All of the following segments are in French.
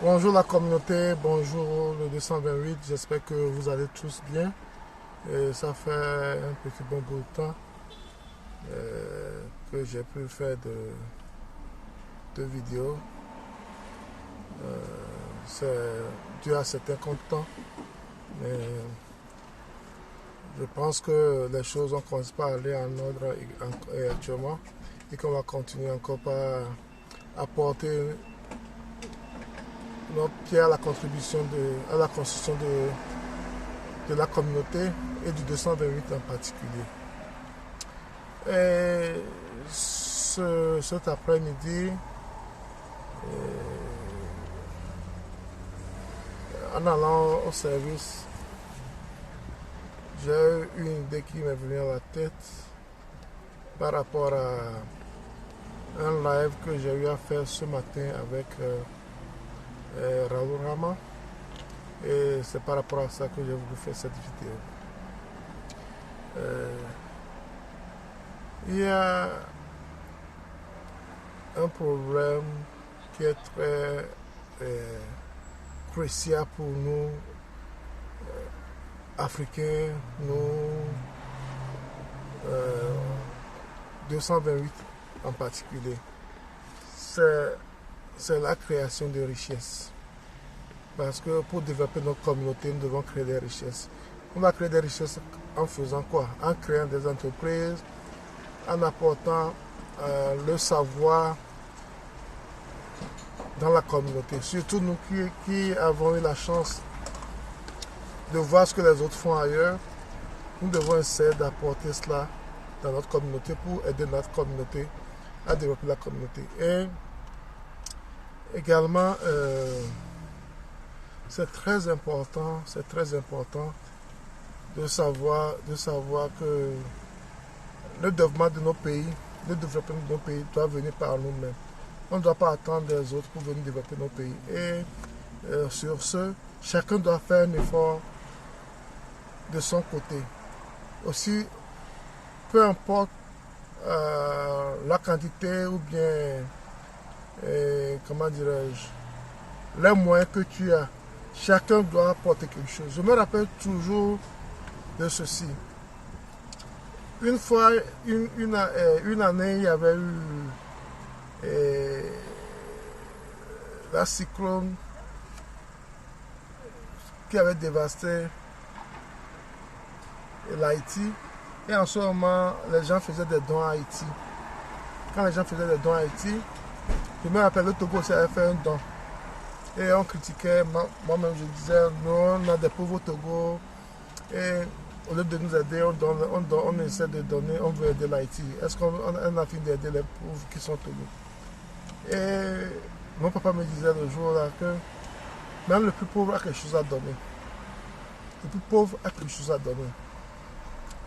Bonjour la communauté, bonjour le 228, j'espère que vous allez tous bien. Ça fait un petit bon bout de temps que j'ai pu faire de vidéos. C'est dû à certains temps, mais je pense que les choses ne commencent pas à aller en ordre actuellement et qu'on va continuer encore par apporter notre pierre à la contribution à la construction de la communauté et du 228 en particulier. Et cet après-midi, en allant au service, j'ai eu une idée qui m'est venue à la tête par rapport à un live que j'ai eu à faire ce matin avec Raoul Rama. Et c'est par rapport à ça que j'ai voulu faire cette vidéo. Il y a un problème qui est très crucial pour nous, Africains, nous 228 en particulier. C'est la création de richesses. Parce que pour développer notre communauté, nous devons créer des richesses. On va créer des richesses en faisant quoi? En créant des entreprises, en apportant le savoir dans la communauté. Surtout nous qui avons eu la chance de voir ce que les autres font ailleurs, nous devons essayer d'apporter cela dans notre communauté pour aider notre communauté à développer la communauté. Et également, c'est très important de savoir que le développement de nos pays, le développement de nos pays doit venir par nous-mêmes. On ne doit pas attendre les autres pour venir développer nos pays. Et sur ce, chacun doit faire un effort de son côté. Aussi, peu importe la quantité ou bien, comment dirais-je, les moyens que tu as, chacun doit apporter quelque chose. Je me rappelle toujours de ceci. Une fois, une année, il y avait eu la cyclone qui avait dévasté l'Haïti. Et en ce moment, les gens faisaient des dons à Haïti. Quand les gens faisaient des dons à Haïti, je me rappelle, le Togo aussi avait fait un don. Et on critiquait, moi-même je disais, non, on a des pauvres au Togo. Et au lieu de nous aider, on essaie de donner, on veut aider l'Haïti. Est-ce qu'on a fini d'aider les pauvres qui sont au Togo? Et mon papa me disait le jour là que même le plus pauvre a quelque chose à donner. Le plus pauvre a quelque chose à donner.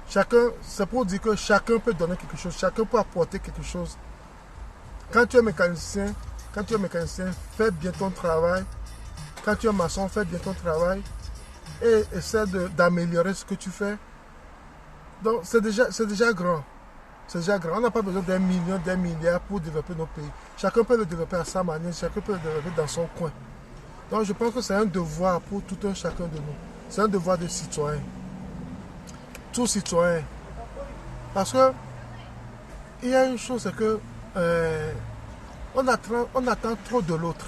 Chacun, c'est pour dire que chacun peut donner quelque chose, chacun peut apporter quelque chose. Quand tu es mécanicien, fais bien ton travail. Quand tu es maçon, fais bien ton travail. Et essaie d'améliorer ce que tu fais. Donc c'est déjà grand. C'est déjà grand. On n'a pas besoin d'un million, d'un milliard pour développer nos pays. Chacun peut le développer à sa manière, chacun peut le développer dans son coin. Donc je pense que c'est un devoir pour tout un chacun de nous. C'est un devoir de citoyen. Tout citoyen. Parce que il y a une chose, c'est que on attend trop de l'autre.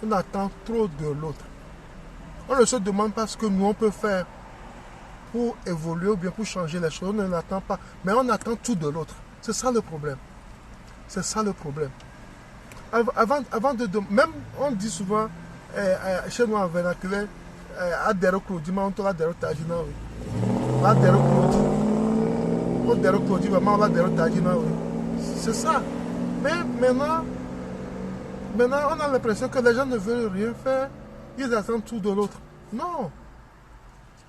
On attend trop de l'autre. On ne se demande pas ce que nous on peut faire pour évoluer ou bien pour changer les choses. On ne l'attend pas. Mais on attend tout de l'autre. C'est ça le problème. C'est ça le problème. Avant même on dit souvent, chez nous en vernaculaire, Adero Claudie, on te l'adero Tadina. Adero Claudie. Adero Claudie, vraiment l'adero Tadina. C'est ça. Mais maintenant, on a l'impression que les gens ne veulent rien faire. Ils attendent tout de l'autre. Non.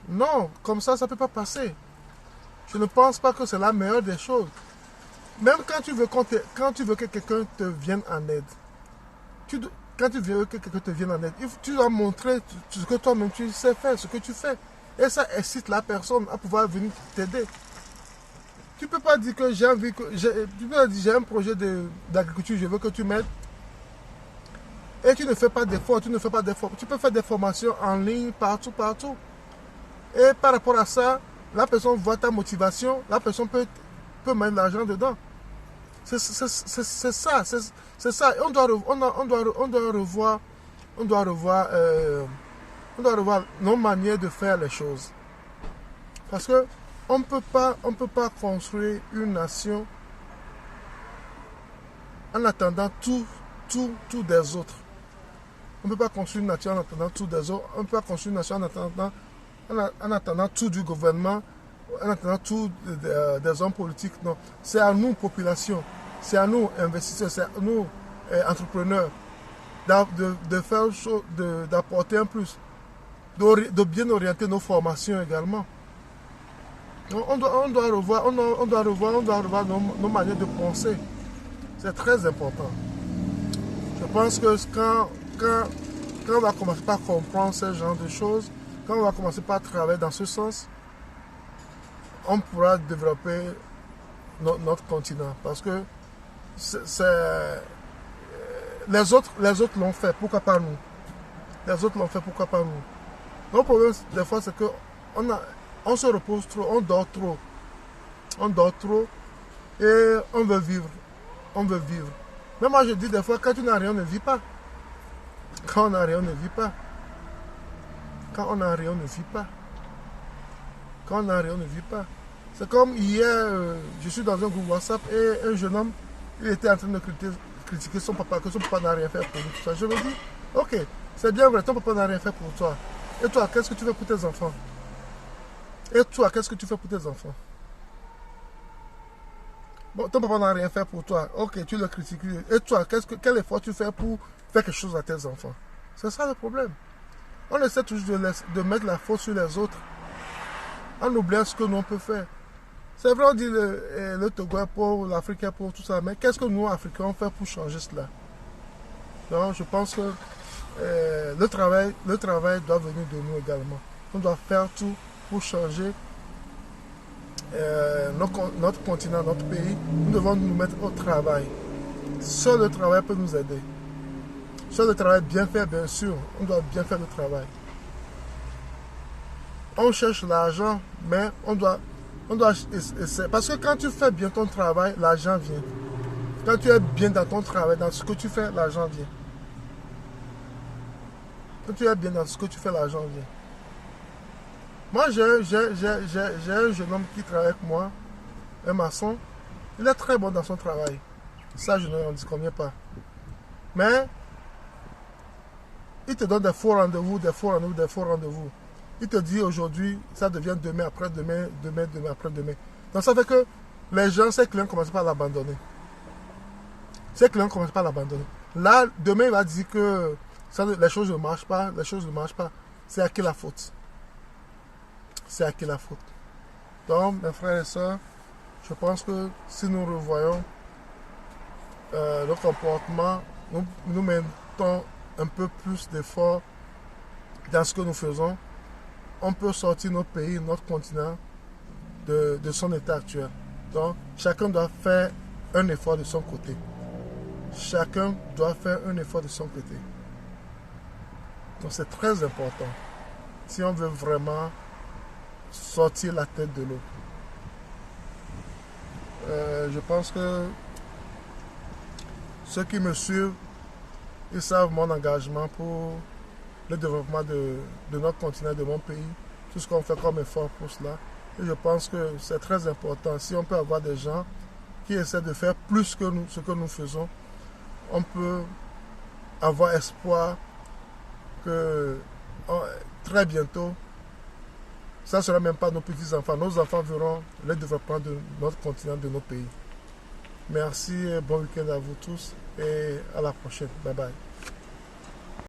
Non, comme ça ne peut pas passer. Je ne pense pas que c'est la meilleure des choses. Même quand tu veux que quelqu'un te vienne en aide, quand tu veux que quelqu'un te vienne en aide, tu dois montrer ce que toi-même tu sais faire, ce que tu fais. Et ça incite la personne à pouvoir venir t'aider. Tu ne peux pas dire que j'ai envie que... Tu peux dire j'ai un projet d'agriculture, je veux que tu m'aides. et tu ne fais pas d'efforts, tu peux faire des formations en ligne partout, partout. Et par rapport à ça, la personne voit ta motivation, la personne peut mettre l'argent dedans. C'est ça, c'est ça. On doit revoir, on doit revoir nos manières de faire les choses. Parce que on ne peut pas construire une nation en attendant tout des autres. On ne peut pas construire une nation en attendant tout des autres. On ne peut pas construire une nation en attendant tout du gouvernement, en attendant tout des hommes politiques. Non. C'est à nous, population, c'est à nous, investisseurs, c'est à nous, entrepreneurs, de faire chose, d'apporter un plus, de bien orienter nos formations également. On doit revoir nos manières de penser. C'est très important. Je pense que quand on va commencer par comprendre ce genre de choses, quand on va commencer par travailler dans ce sens, on pourra développer notre continent. Parce que les autres l'ont fait, pourquoi pas nous? Les autres l'ont fait, pourquoi pas nous? Notre problème, des fois, c'est qu'on se repose trop, on dort trop. On dort trop et on veut vivre. On veut vivre. Mais moi, je dis des fois, quand tu n'as rien, on ne vit pas. Quand on n'a rien, on ne vit pas. Quand on n'a rien, on ne vit pas. Quand on n'a rien, on ne vit pas. C'est comme hier, je suis dans un groupe WhatsApp et un jeune homme, il était en train de critiquer son papa, que son papa n'a rien fait pour lui. Tout ça. Je me dis, ok, c'est bien vrai, ton papa n'a rien fait pour toi. Et toi, qu'est-ce que tu fais pour tes enfants? Et toi, qu'est-ce que tu fais pour tes enfants? Bon, ton papa n'a rien fait pour toi. Ok, tu le critiques. Et toi, quel effort tu fais pour faire quelque chose à tes enfants? C'est ça le problème. On essaie toujours de mettre la faute sur les autres en oubliant ce que nous on peut faire. C'est vrai, on dit le Togo est pauvre, l'Afrique est pauvre, tout ça, mais qu'est-ce que nous, Africains, on fait pour changer cela? Donc, je pense que le travail doit venir de nous également. On doit faire tout pour changer notre continent, notre pays. Nous devons nous mettre au travail. Seul le travail peut nous aider. Seul le travail bien fait, bien sûr. On doit bien faire le travail. On cherche l'argent, mais on doit essayer. Parce que quand tu fais bien ton travail, l'argent vient. Quand tu es bien dans ton travail, dans ce que tu fais, l'argent vient. Quand tu es bien dans ce que tu fais, l'argent vient. Moi, j'ai un jeune homme qui travaille avec moi, un maçon. Il est très bon dans son travail. Ça, je n'en dis combien pas. Mais, il te donne des faux rendez-vous, des faux rendez-vous, des faux rendez-vous. Il te dit aujourd'hui, ça devient demain, après-demain, demain, après-demain. Donc, ça fait que les gens, ces clients commencent par l'abandonner. Ces clients commencent par l'abandonner. Là, demain, il va dire que les choses ne marchent pas, les choses ne marchent pas. C'est à qui la faute? C'est à qui la faute? Donc, mes frères et sœurs, je pense que si nous revoyons le comportement, nous mettons un peu plus d'efforts dans ce que nous faisons, on peut sortir notre pays, notre continent de son état actuel. Donc, chacun doit faire un effort de son côté. Chacun doit faire un effort de son côté. Donc, c'est très important si on veut vraiment sortir la tête de l'eau. Je pense que ceux qui me suivent, ils savent mon engagement pour le développement de notre continent, de mon pays, tout ce qu'on fait comme effort pour cela. Et je pense que c'est très important. Si on peut avoir des gens qui essaient de faire plus que nous, ce que nous faisons, on peut avoir espoir que très bientôt, ça ne sera même pas nos petits-enfants. Nos enfants verront le développement de notre continent, de nos pays. Merci et bon week-end à vous tous et à la prochaine. Bye bye.